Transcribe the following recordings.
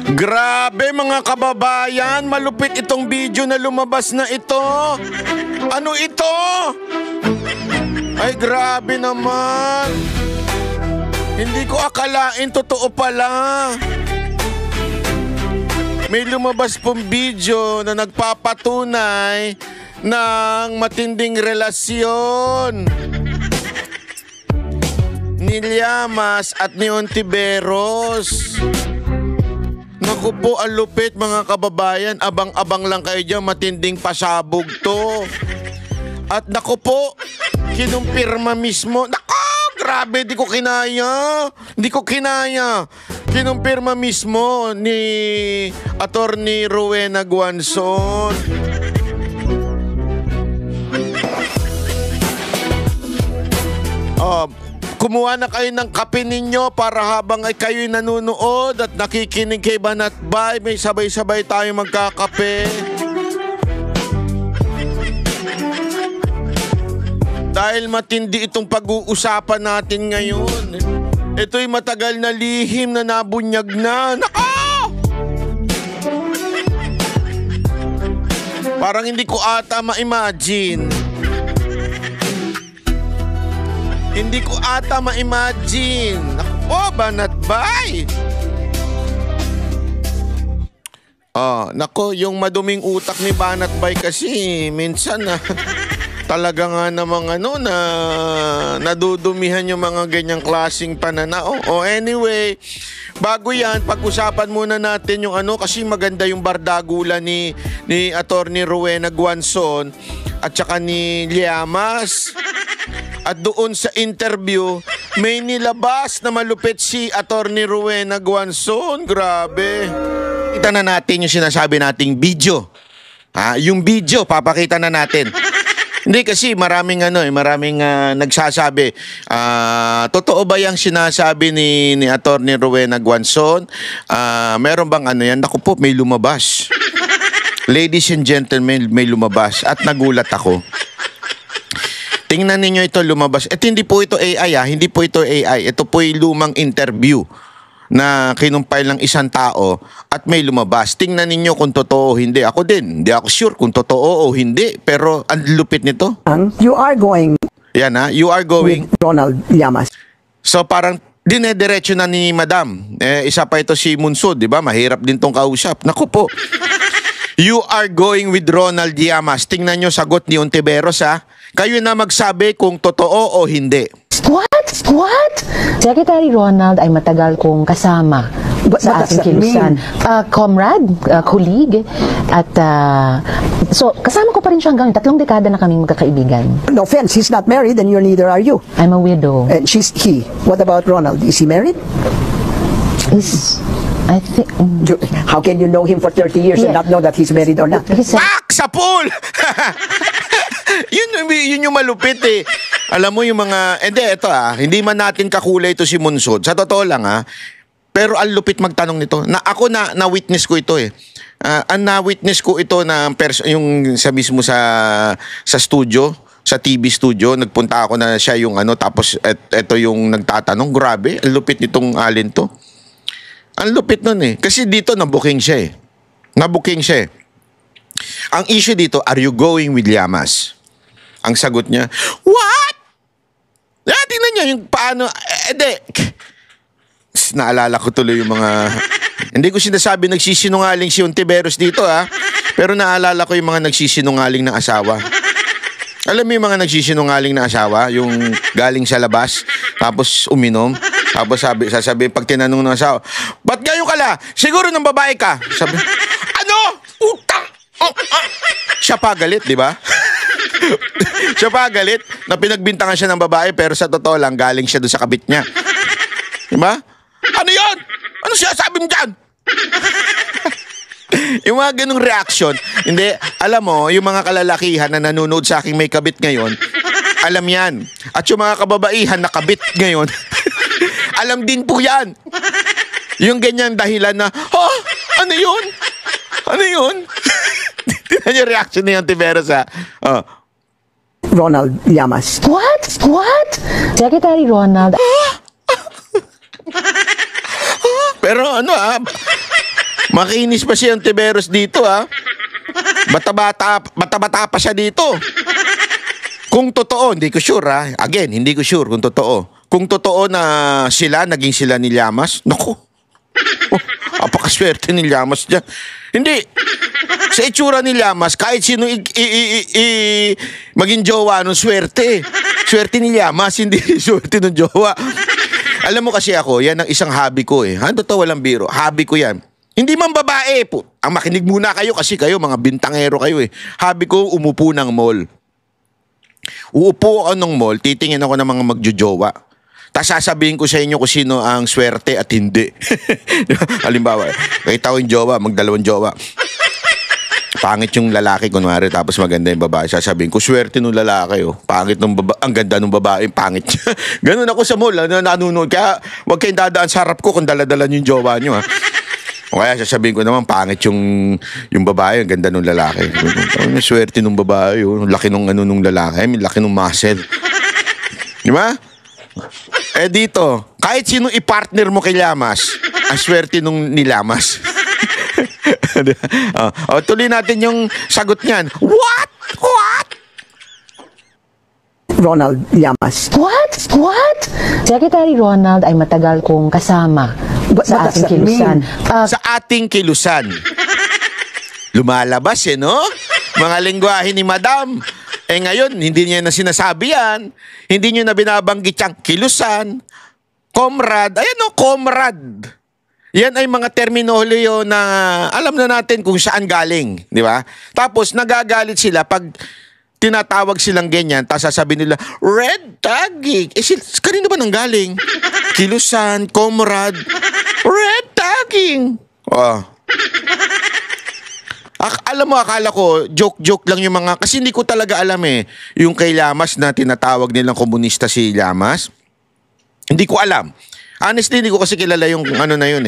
Grabe mga kababayan, malupit itong video na lumabas na ito. Ano ito? Ay grabe naman. Hindi ko akalain totoo pala. May lumabas pong video na nagpapatunay ng matinding relasyon ni Llamas at ni Ontiveros. Naku po, ang lupit mga kababayan. Abang-abang lang kayo dyan, matinding pasabog to. At naku po, kinumpirma mismo. Naku, grabe, di ko kinaya. Di ko kinaya. Kinumpirma mismo ni Attorney Rowena Guanzon. Kumuha na kayo ng kape ninyo para habang ay kayo'y nanonood at nakikinig kay Banatbay, may sabay-sabay tayo magkakape. Dahil matindi itong pag-uusapan natin ngayon. Ito'y matagal na lihim na nabunyag na. Nako! Parang hindi ko ata ma-imagine. Hindi ko ata ma-imagine. Nako, Banatbay! Nako, yung maduming utak ni Banatbay kasi minsan talaga nga namang na nadudumihan yung mga ganyang klaseng pananao. Anyway, bago yan, pag-usapan muna natin yung kasi maganda yung bardagulan ni Attorney Rowena Guanzon at saka ni Llamas. At doon sa interview, may nilabas na malupit si Attorney Rowena Guanzon. Grabe. Kita na natin yung sinasabi nating video. Yung video, papakita na natin. Hindi kasi maraming nagsasabi. Totoo ba yung sinasabi ni Attorney Rowena Guanzon? Meron bang yan? Naku po, may lumabas. Ladies and gentlemen, may lumabas. At nagulat ako. Tingnan ninyo ito lumabas. Hindi po ito AI Hindi po ito AI. Ito po yung lumang interview na kinumpile ng isang tao at may lumabas. Tingnan ninyo kung totoo o hindi. Ako din, hindi ako sure kung totoo o hindi. Pero ang lupit nito. You are going. Yan you are going. With Ronald Llamas. So parang dinediretso na ni Madam. Isa pa ito si Munsod, di ba? Mahirap din tong kausap. Naku po. You are going with Ronald Llamas. Tingnan nyo sagot ni Ontiveros Kayo na magsabi kung totoo o hindi. What? Secretary Ronald ay matagal kong kasama sa ating kilusan. Comrade, colleague, at so kasama ko pa rin siya hanggang 3 dekada na kaming magkakaibigan. No offense, he's not married and neither are you. I'm a widow. And he. What about Ronald? Is he married? I think... How can you know him for 30 years and not know that he's married or not? Pak! Sa pool! yun yung malupit Alam mo yung mga... Ito hindi man natin kakulay ito si Munsod. Sa totoo lang pero ang lupit magtanong nito. Ako na-witness ko ito ang na-witness ko ito na yung sa mismo sa studio, sa TV studio. Nagpunta ako na siya yung tapos ito yung nagtatanong. Grabe, ang lupit nitong alin to. Ang lupit nun Kasi dito nabuking siya Nabuking siya Ang issue dito, are you going with Llamas? Ang sagot niya, what? Tingnan niya yung paano. Naalala ko tuloy yung mga... Hindi ko sinasabi nagsisinungaling si Ontiveros dito Pero naalala ko yung mga nagsisinungaling na asawa. Alam mo yung mga nagsisinungaling na asawa? Yung galing sa labas, tapos uminom. Tapos sasabihin pag tinanong ng asawa, ba't kayo kala? Siguro ng babae ka. Sabi, utang! Siya pa galit, di ba? Siya pa galit na pinagbintangan siya ng babae pero sa totoo lang galing siya doon sa kabit niya. Di ba? Ano yun? Ano siya sabi mo dyan? Yung mga ganung reaction. Hindi, alam mo, yung mga kalalakihan na nanonood sa aking may kabit ngayon, alam yan. At yung mga kababaihan na kabit ngayon, alam din po yan. Yung ganyan dahilan na, ano yun? Ano yun? Tignan yung reaction ni Ontiveros Ronald Llamas. What? Secretary Ronald. Pero Makinis pa si Ontiveros dito, ha? Bata-bata pa siya dito. Kung totoo, hindi ko sure, ha? Again, hindi ko sure kung totoo. Kung totoo na naging sila ni Llamas, naku. Apakaswerte ni Llamas dyan. Hindi. Sa itsura ni Llamas, kahit sino maging jowa nung swerte. Swerte ni Llamas, hindi swerte ng jowa. Alam mo kasi ako, yan ang isang hobby ko eh. Totoo, walang biro. Hobby ko yan. Hindi man babae po. Ang makinig muna kayo kasi kayo, mga bintangero kayo eh. Hobby ko, umupo ng mall. Uupo ako ng mall, titingin ako ng mga magjojowa. Tapos sasabihin ko sa inyo kung sino ang swerte at hindi. Halimbawa, nakita ko yung jowa, magdalawang jowa. Pangit yung lalaki, kunwari, tapos maganda yung babae. Sasabihin ko, swerte nung lalaki, oh. Pangit nung babae, ang ganda nung babae, pangit. Ganun ako sa mall, nanunod. Kaya huwag kayong dadaan sa harap ko kung dala-dala yung jowa nyo, ha. O kaya sasabihin ko naman, pangit yung babae, ang ganda nung lalaki. May swerte nung babae, oh. Laki nung nung lalaki, may laki nung muscle. Di ba? Eh dito, kahit sino i-partner mo kay Llamas, ang swerte nung ni Llamas. Tuloy natin yung sagot niyan. What? Ronald Llamas. What? Secretary Ronald ay matagal kong kasama sa ating kilusan. Sa ating kilusan. Lumalabas no? Mga lengguwahe ni Madam. Eh ngayon, hindi niya na sinasabi yan. Hindi niyo na binabanggit siyang kilusan, comrade. Ayan comrade. Yan ay mga terminoloyo na alam na natin kung saan galing, di ba? Tapos nagagalit sila pag tinatawag silang ganyan, tapos sasabihin nila, red tagging. Kanino ba nanggaling? Kilusan, comrade, red tagging. Alam mo, akala ko, joke-joke lang yung mga, kasi hindi ko talaga alam yung kay Llamas na tinatawag nilang komunista si Llamas. Hindi ko alam. Honestly, hindi ko kasi kilala yung na yun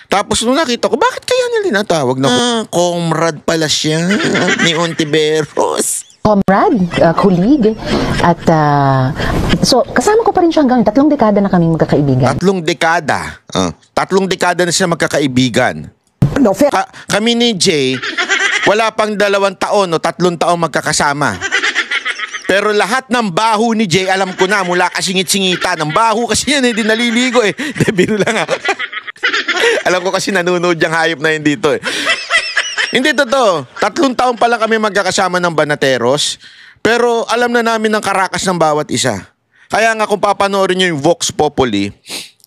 Tapos nung nakita ko, bakit kaya nila tinatawag na comrade pala siya ni Ontiveros? Comrade, colleague, at so kasama ko pa rin siya hanggang 3 dekada na kaming magkakaibigan. 3 dekada? 3 dekada na siya magkakaibigan. No, fair. Kami ni Jay, wala pang 2 taon o 3 taon magkakasama. Pero lahat ng baho ni Jay, alam ko na, mula kasingit-singitan. Ang baho kasi yan, hindi naliligo Biro lang Alam ko kasi nanonood yung hayop na yun dito Hindi totoo. 3 taon pa lang kami magkakasama ng Banateros. Pero alam na namin ang karakas ng bawat isa. Kaya nga kung papanoorin nyo yung Vox Populi,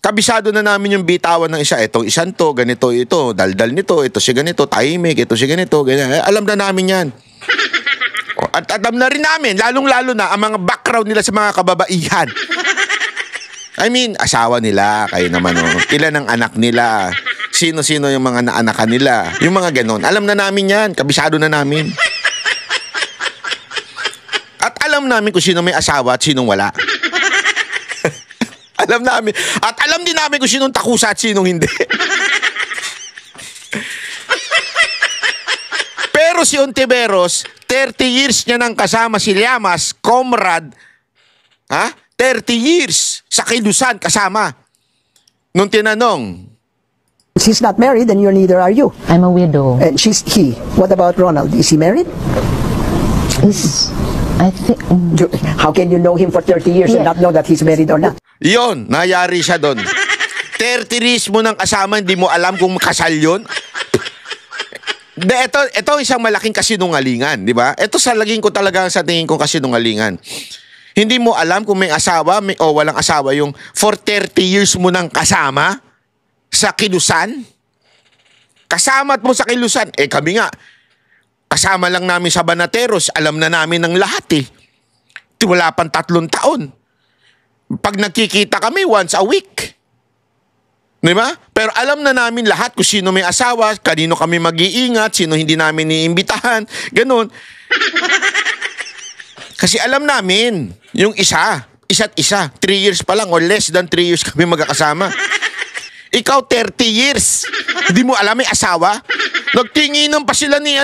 kabisado na namin yung bitawan ng isa. Itong isang to, ganito, ito, daldal nito, ito si ganito, tahimik, ito si ganito, ganyan. Alam na namin yan. At alam na rin namin, lalong-lalo na ang mga background nila sa mga kababaihan. I mean, asawa nila, kayo naman ilan ang anak nila, sino-sino yung mga naanakan nila, yung mga ganon. Alam na namin yan, kabisado na namin. At alam namin kung sino may asawa at sinong wala. Alam namin. At alam din namin kung sinong takusa at sinong hindi. Pero si Ontiveros, 30 years niya nang kasama si Llamas, comrade. 30 years sa kilusan kasama. Nung tinanong, She's not married and neither are you. I'm a widow. And he. What about Ronald? Is he married? I think... How can you know him for 30 years and not know that he's married or not? Yon, nayari siya doon. 30 years mo nang kasama, hindi mo alam kung kasal yun. Ito isang malaking kasinungalingan, di ba? Ito sa laging ko talaga sa tingin kong kasinungalingan. Hindi mo alam kung may asawa o walang asawa yung for 30 years mo nang kasama sa kilusan. Kasama't mo sa kilusan. Kami nga, kasama lang namin sa Banateros, alam na namin ng lahat Wala pang 3 taon. Pag nagkikita kami once a week. Di ba? Pero alam na namin lahat kung sino may asawa, kanino kami mag-iingat, sino hindi namin iimbitahan, ganun. Kasi alam namin, yung isa't isa, 3 years pa lang or less than 3 years kami magkakasama. Ikaw 30 years, hindi mo alam may asawa? Nagtinginan pa sila ni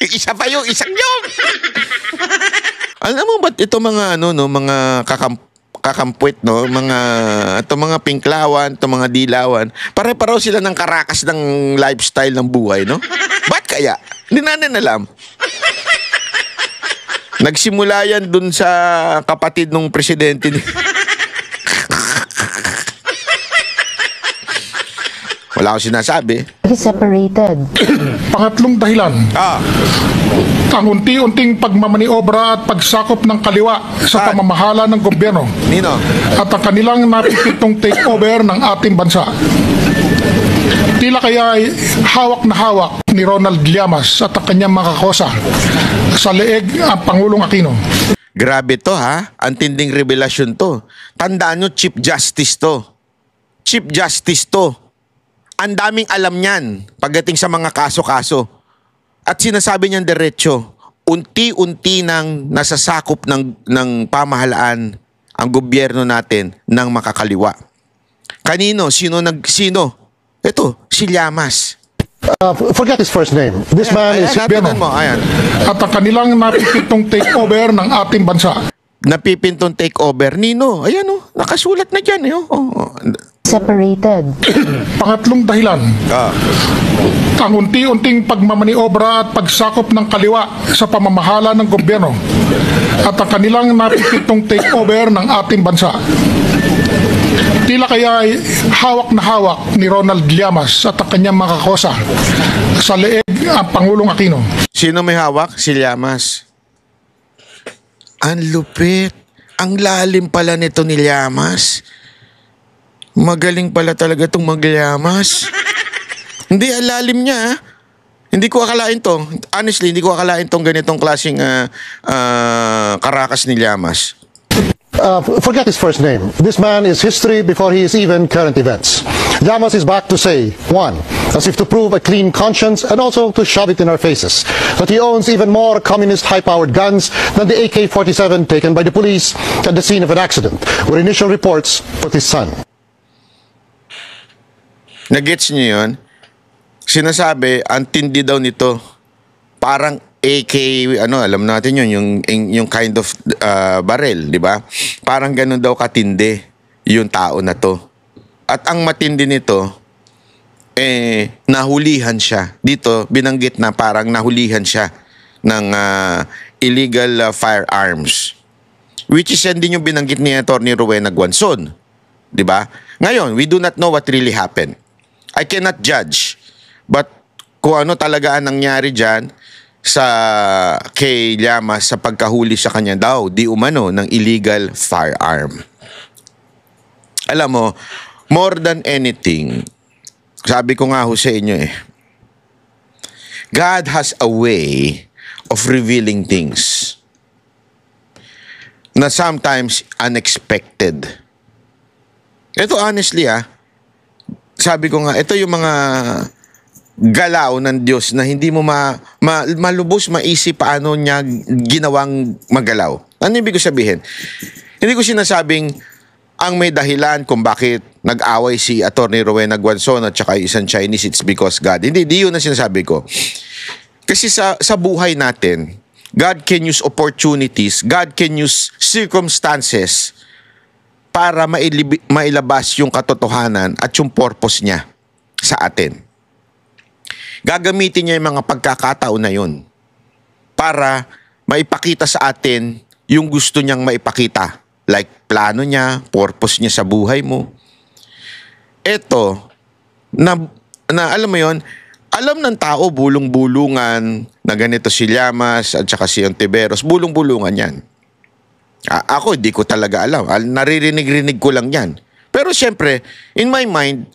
Isa pa yung isang yun. Alam mo ba't ito mga mga kakampwit, no? Mga pinklawan, itong mga dilawan. Pare-pareho sila ng karakas ng lifestyle ng buhay, no? Ba't kaya? Hindi natin alam. Nagsimula yan dun sa kapatid ng presidente ni... Wala akong sinasabi. Separated. Pangatlong dahilan, ang unti-unting pagmamaniobra at pagsakop ng kaliwa sa pamamahala ng gobyerno Nino? at ang kanilang napipitong takeover ng ating bansa. Tila kaya ay hawak na hawak ni Ronald Llamas at ang kanyang mga kakosa sa leeg ang Pangulong Aquino. Grabe to, ha? Ang tinding revelasyon to. Tandaan nyo, Chief Justice to. Chief Justice to. Ang daming alam niyan pagdating sa mga kaso-kaso. At sinasabi niyan diretso, unti-unti nang nasasakop ng pamahalaan ang gobyerno natin ng makakaliwa. Kanino? Sino? Ito, si Llamas. Forget his first name. This man is Tingnan mo, ayan. At ang kanilang napipitong takeover ng ating bansa. Napipintong takeover. Nino, ayan o, nakasulat na dyan. Separated. Pangatlong dahilan, ang unti-unting pagmamaniobra at pagsakop ng kaliwa sa pamamahala ng gobyerno at ang kanilang napipitong takeover ng ating bansa. Tila kaya ay hawak na hawak ni Ronald Llamas at ang kanyang mga kakosa sa leeg ang Pangulong Aquino. Sino may hawak? Si Llamas. Ang lupit. Ang lalim pala nito ni Llamas. Magaling pala talaga itong mag-Llamas. Hindi, ang lalim niya. Hindi ko akalain to. Honestly, hindi ko akalain tong ganitong klaseng karakas ni Llamas. Forget his first name. This man is history before he is even current events. Llamas is back to say, one, as if to prove a clean conscience and also to shove it in our faces, that he owns even more communist high-powered guns than the AK-47 taken by the police at the scene of an accident, where initial reports put his son. Nagets niyo yun? Sinasabi, ang tindi daw nito, parang AK, alam natin yun, yung kind of barrel, di ba? Parang ganun daw katindi yung tao na to. At ang matindi nito, nahulihan siya. Dito, binanggit na parang nahulihan siya ng illegal firearms. Which is yan din yung binanggit ni Atty. Rowena Guanzon. Di ba? Ngayon, we do not know what really happened. I cannot judge. But kung ano talaga ang nangyari dyan sa kay Llamas sa pagkahuli sa kanya daw, di umano, ng illegal firearm. Alam mo, more than anything, sabi ko nga ho sa inyo God has a way of revealing things na sometimes unexpected. Ito honestly sabi ko nga, ito yung mga galaw ng Diyos na hindi mo malubos maisip paano niya ginawang magalaw. Ano ibig ko sabihin? Hindi ko sinasabing ang may dahilan kung bakit nag-away si Atty. Rowena Guanzon at saka isang Chinese, it's because God. Hindi yun ang sinasabi ko. Kasi sa buhay natin, God can use opportunities, God can use circumstances para mailabas yung katotohanan at yung purpose niya sa atin. Gagamitin niya yung mga pagkakataon na yun para maipakita sa atin yung gusto niyang maipakita. Like plano niya, purpose niya sa buhay mo. Ito, na alam mo yun, alam ng tao bulong-bulungan na ganito si Llamas at saka si Ontiveros, bulong-bulungan yan. Ako, di ko talaga alam. Naririnig-rinig ko lang yan. Pero siyempre, in my mind,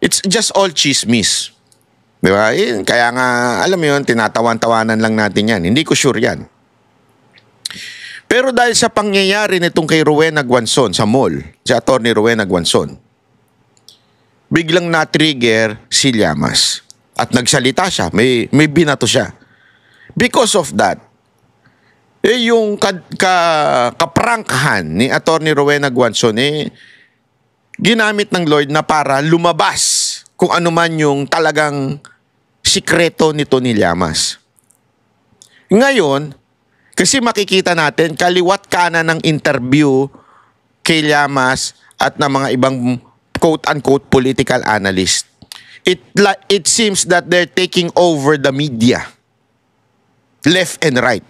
it's just all chismis. Di ba? Kaya nga, alam mo yun, tinatawan-tawanan lang natin yan. Hindi ko sure yan. Pero dahil sa pangyayari nitong kay Rowena Guanzon sa mall, si Atty. Rowena Guanzon, biglang na-trigger si Llamas. At nagsalita siya, may binato siya. Because of that, yung kaprangkahan ni Atty. Rowena Guanzon, ginamit ng Lord na para lumabas kung ano man yung talagang sikreto nito ni Llamas. Ngayon, kasi makikita natin, kaliwat kanan ng interview kay Llamas at ng mga ibang quote-unquote political analyst. It seems that they're taking over the media. Left and right.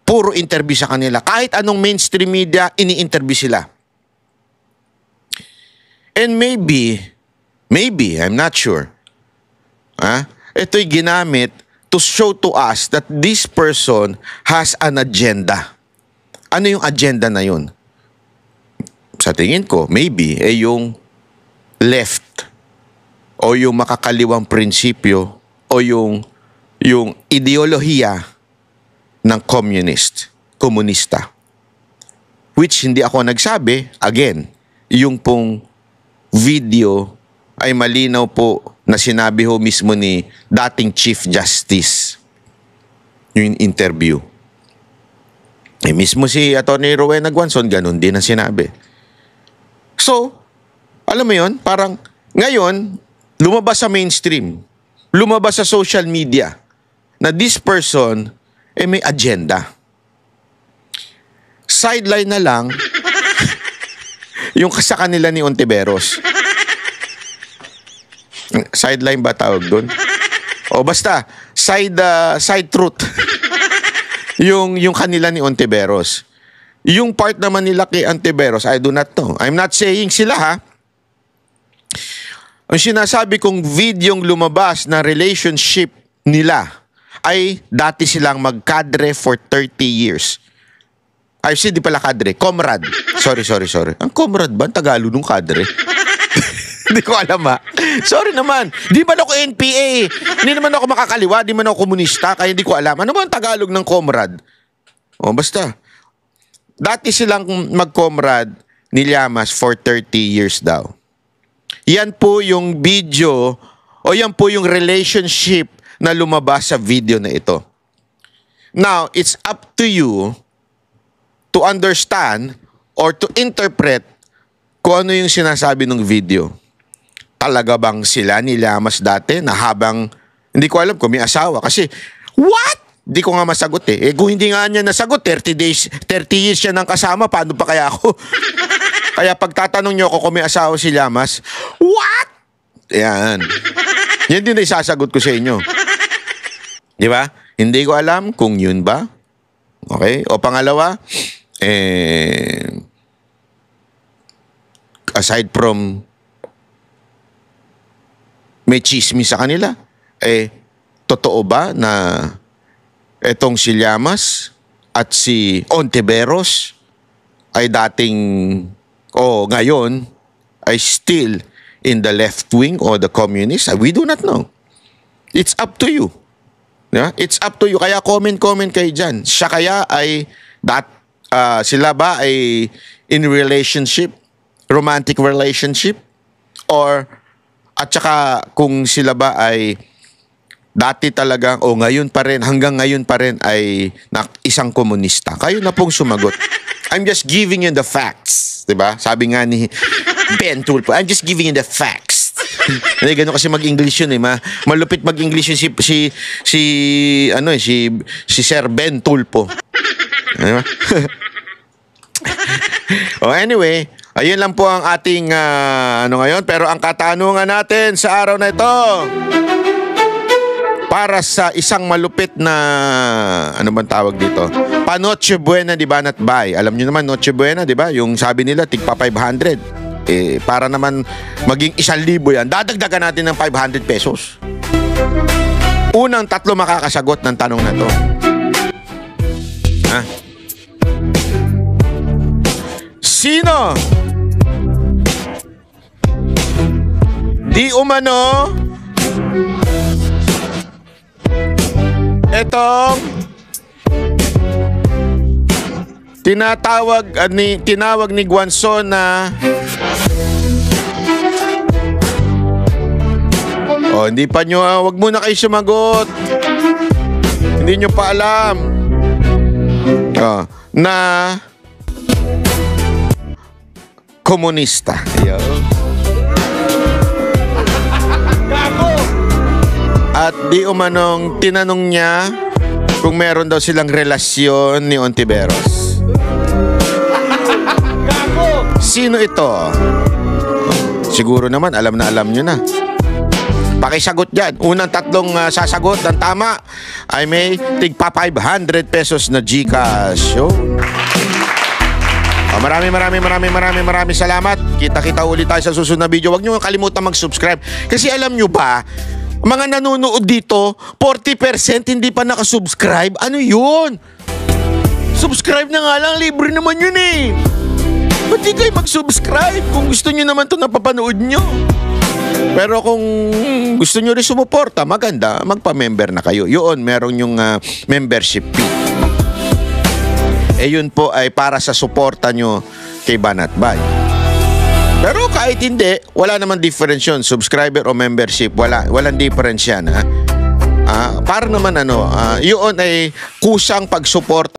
Puro interview sa kanila. Kahit anong mainstream media, ini-interview sila. And maybe, I'm not sure, ito'y ginamit to show to us that this person has an agenda. Ano yung agenda na yun? Sa tingin ko, maybe, yung left o yung makakaliwang prinsipyo o yung ideolohiya ng komunista. Which hindi ako nagsabi, again, yung pong video ay malinaw po na sinabi ho mismo ni dating Chief Justice yung interview. Mismo si Atty. Rowena Guanzon, ganun din ang sinabi. So, alam mo yun, parang ngayon, lumabas sa mainstream, lumabas sa social media, na this person may agenda. Sideline na lang yung sa kanila ni Ontiveros. Sideline ba tawag doon? O basta, side truth. yung kanila ni Ontiveros. Yung part naman nila kay Ontiveros, I do not know. I'm not saying sila ha. Ang sinasabi kong videong lumabas na relationship nila ay dati silang magkadre for 30 years. Ay, di pala kadre. Comrade. Sorry. Ang comrade ba? Ang Tagalog ng kadre. Hindi ko alam ha. Sorry naman. Di man ako NPA. Hindi naman ako makakaliwa. Di man ako komunista. Kaya hindi ko alam. Ano ba ang Tagalog ng comrade? O basta. Dati silang mag-comrade ni Llamas for 30 years daw. Yan po yung video o yan po yung relationship na lumabas sa video na ito. Now, it's up to you to understand or to interpret kung ano yung sinasabi ng video. Talaga bang sila ni Llamas dati na habang, hindi ko alam kung may asawa. Kasi, what? Hindi ko nga masagot eh. Kung hindi nga niya nasagot, 30 years siya nang kasama, paano pa kaya ako? Kaya pagtatanong niyo ako kung may asawa si Llamas, what? Yan. Yan din ay sasagot ko sa inyo. Di ba? Hindi ko alam kung yun ba. Okay? O pangalawa, aside from may chismis sa kanila, totoo ba na etong si Llamas at si Ontiveros ay dating ngayon ay still in the left wing or the communist? We do not know. It's up to you. Yeah? It's up to you. Kaya comment kayo dyan. Siya kaya ay sila ba ay in relationship, romantic relationship, or at saka kung sila ba ay dati talagang ngayon pa rin, hanggang ngayon pa rin ay isang komunista. Kayo na pong sumagot. I'm just giving you the facts. Diba? Sabi nga ni Ben Tulfo, I'm just giving you the facts. Hindi, ganun kasi mag-English yun eh. Malupit mag-English yun si Sir Ben Tulfo. Diba? Anyway, ayun lang po ang ating ngayon. Pero ang katanungan natin sa araw na ito, para sa isang malupit na, ano bang tawag dito? Pa-Noche Buena di Banat Bay. Alam nyo naman, Noche Buena, di ba? Yung sabi nila, tigpa 500. Para naman maging 1,000 yan, dadagdagan natin ng 500 pesos. Unang 3 makakasagot ng tanong na to. Sino? Di umano etong tinawag ni Guanzon na hindi pa nyo, wag muna kayo sumagot. Hindi nyo pa alam na komunista. At di umanong tinanong niya kung meron daw silang relasyon ni Ontiveros. Sino ito? Siguro naman, alam na alam nyo na. Pakisagot dyan. Unang tatlong sasagot ng tama ay may tigpa 500 pesos na GCash. Maraming salamat. Kita-kita ulit tayo sa susunod na video. Huwag nyo kalimutan mag-subscribe. Kasi alam nyo ba, mga nanonood dito, 40% hindi pa nakasubscribe. Ano yun? Subscribe na nga lang, libre naman yun eh. Ba't di kayo mag-subscribe kung gusto nyo naman ito napapanood nyo? Pero kung gusto nyo rin sumuporta, maganda, magpa-member na kayo. Yun, meron yung membership fee. Yun po ay para sa suporta nyo kay Banat Bay. Pero kahit hindi, wala naman difference yun. Subscriber o membership, walang difference yan. Para naman yun ay kusang pagsuporta